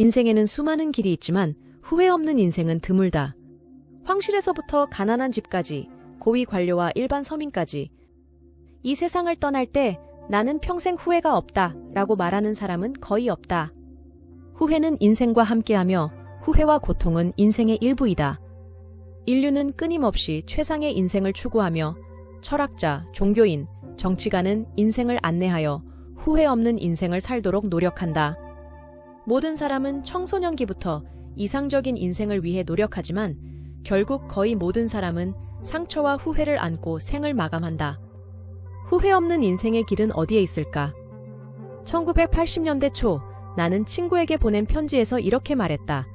인생에는 수많은 길이 있지만 후회 없는 인생은 드물다. 황실에서부터 가난한 집까지, 고위 관료와 일반 서민까지 이 세상을 떠날 때 나는 평생 후회가 없다 라고 말하는 사람은 거의 없다. 후회는 인생과 함께하며 후회와 고통은 인생의 일부이다. 인류는 끊임없이 최상의 인생을 추구하며 철학자, 종교인, 정치가는 인생을 안내하여 후회 없는 인생을 살도록 노력한다. 모든 사람은 청소년기부터 이상적인 인생을 위해 노력하지만 결국 거의 모든 사람은 상처와 후회를 안고 생을 마감한다. 후회 없는 인생의 길은 어디에 있을까? 1980년대 초 나는 친구에게 보낸 편지에서 이렇게 말했다.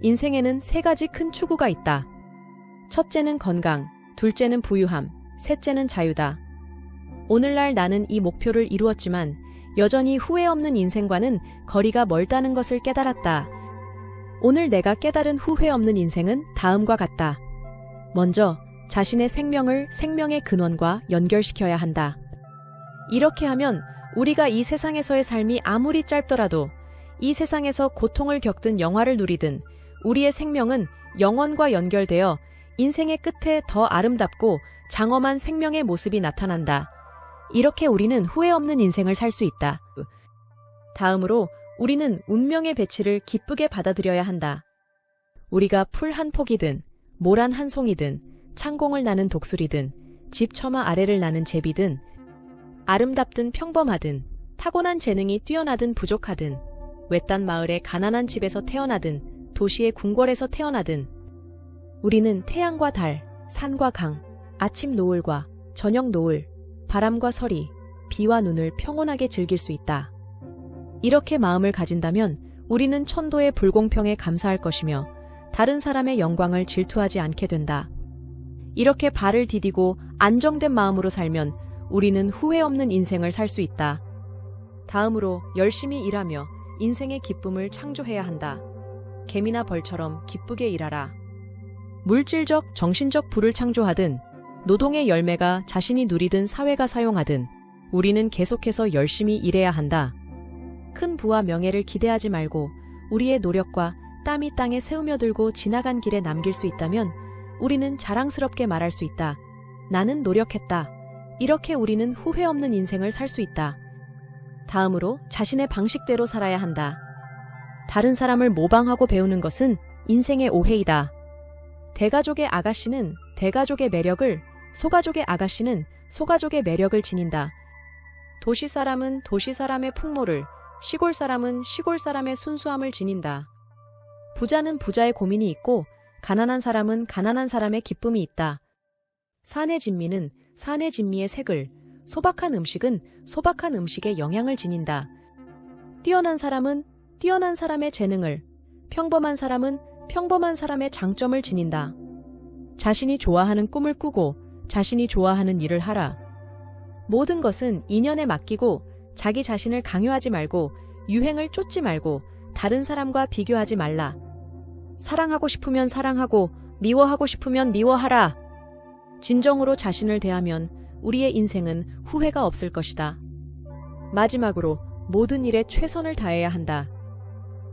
인생에는 세 가지 큰 추구가 있다. 첫째는 건강, 둘째는 부유함, 셋째는 자유다. 오늘날 나는 이 목표를 이루었지만 여전히 후회 없는 인생과는 거리가 멀다는 것을 깨달았다. 오늘 내가 깨달은 후회 없는 인생은 다음과 같다. 먼저 자신의 생명을 생명의 근원과 연결시켜야 한다. 이렇게 하면 우리가 이 세상에서의 삶이 아무리 짧더라도 이 세상에서 고통을 겪든 영화를 누리든 우리의 생명은 영원과 연결되어 인생의 끝에 더 아름답고 장엄한 생명의 모습이 나타난다. 이렇게 우리는 후회 없는 인생을 살 수 있다. 다음으로 우리는 운명의 배치를 기쁘게 받아들여야 한다. 우리가 풀 한 폭이든 모란 한 송이든 창공을 나는 독수리든 집 처마 아래를 나는 제비든 아름답든 평범하든 타고난 재능이 뛰어나든 부족하든 외딴 마을의 가난한 집에서 태어나든 도시의 궁궐에서 태어나든 우리는 태양과 달, 산과 강, 아침 노을과 저녁 노을, 바람과 서리, 비와 눈을 평온하게 즐길 수 있다. 이렇게 마음을 가진다면 우리는 천도의 불공평에 감사할 것이며 다른 사람의 영광을 질투하지 않게 된다. 이렇게 발을 디디고 안정된 마음으로 살면 우리는 후회 없는 인생을 살 수 있다. 다음으로 열심히 일하며 인생의 기쁨을 창조해야 한다. 개미나 벌처럼 기쁘게 일하라. 물질적, 정신적 부를 창조하든 노동의 열매가 자신이 누리든 사회가 사용하든 우리는 계속해서 열심히 일해야 한다. 큰 부와 명예를 기대하지 말고 우리의 노력과 땀이 땅에 새우며들고 지나간 길에 남길 수 있다면 우리는 자랑스럽게 말할 수 있다. 나는 노력했다. 이렇게 우리는 후회 없는 인생을 살 수 있다. 다음으로 자신의 방식대로 살아야 한다. 다른 사람을 모방하고 배우는 것은 인생의 오해이다. 대가족의 아가씨는 대가족의 매력을, 소가족의 아가씨는 소가족의 매력을 지닌다. 도시 사람은 도시 사람의 풍모를, 시골 사람은 시골 사람의 순수함을 지닌다. 부자는 부자의 고민이 있고 가난한 사람은 가난한 사람의 기쁨이 있다. 산의 진미는 산의 진미의 색을, 소박한 음식은 소박한 음식의 영향을 지닌다. 뛰어난 사람은 뛰어난 사람의 재능을, 평범한 사람은 평범한 사람의 장점을 지닌다. 자신이 좋아하는 꿈을 꾸고 자신이 좋아하는 일을 하라. 모든 것은 인연에 맡기고 자기 자신을 강요하지 말고 유행을 쫓지 말고 다른 사람과 비교하지 말라. 사랑하고 싶으면 사랑하고 미워하고 싶으면 미워하라. 진정으로 자신을 대하면 우리의 인생은 후회가 없을 것이다. 마지막으로 모든 일에 최선을 다해야 한다.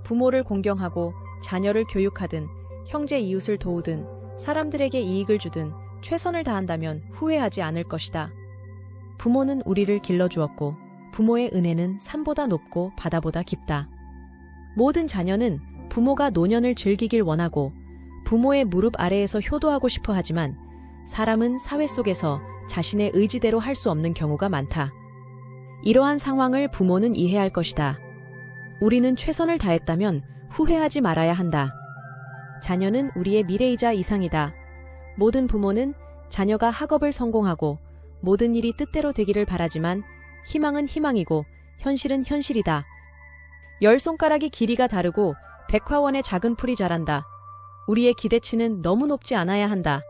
부모를 공경하고 자녀를 교육하든 형제 이웃을 도우든 사람들에게 이익을 주든 최선을 다한다면 후회하지 않을 것이다. 부모는 우리를 길러주었고 부모의 은혜는 산보다 높고 바다보다 깊다. 모든 자녀는 부모가 노년을 즐기길 원하고 부모의 무릎 아래에서 효도하고 싶어 하지만 사람은 사회 속에서 자신의 의지대로 할 수 없는 경우가 많다. 이러한 상황을 부모는 이해할 것이다. 우리는 최선을 다했다면 후회하지 말아야 한다. 자녀는 우리의 미래이자 이상이다. 모든 부모는 자녀가 학업을 성공하고 모든 일이 뜻대로 되기를 바라지만 희망은 희망이고 현실은 현실이다. 10손가락이 길이가 다르고 백화원의 작은 풀이 자란다. 우리의 기대치는 너무 높지 않아야 한다.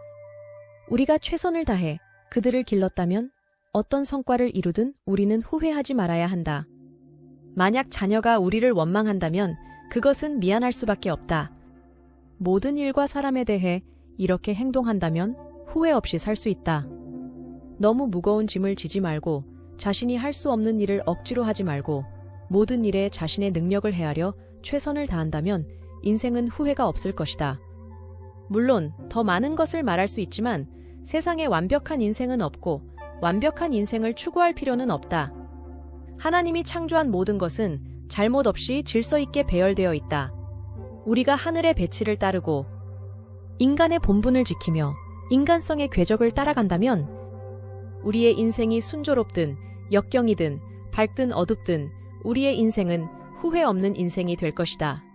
우리가 최선을 다해 그들을 길렀다면 어떤 성과를 이루든 우리는 후회하지 말아야 한다. 만약 자녀가 우리를 원망한다면 그것은 미안할 수밖에 없다. 모든 일과 사람에 대해 이렇게 행동한다면 후회 없이 살 수 있다. 너무 무거운 짐을 지지 말고 자신이 할 수 없는 일을 억지로 하지 말고 모든 일에 자신의 능력을 헤아려 최선을 다한다면 인생은 후회가 없을 것이다. 물론 더 많은 것을 말할 수 있지만 세상에 완벽한 인생은 없고 완벽한 인생을 추구할 필요는 없다. 하나님이 창조한 모든 것은 잘못 없이 질서 있게 배열되어 있다. 우리가 하늘의 배치를 따르고 인간의 본분을 지키며 인간성의 궤적을 따라간다면 우리의 인생이 순조롭든 역경이든 밝든 어둡든 우리의 인생은 후회 없는 인생이 될 것이다.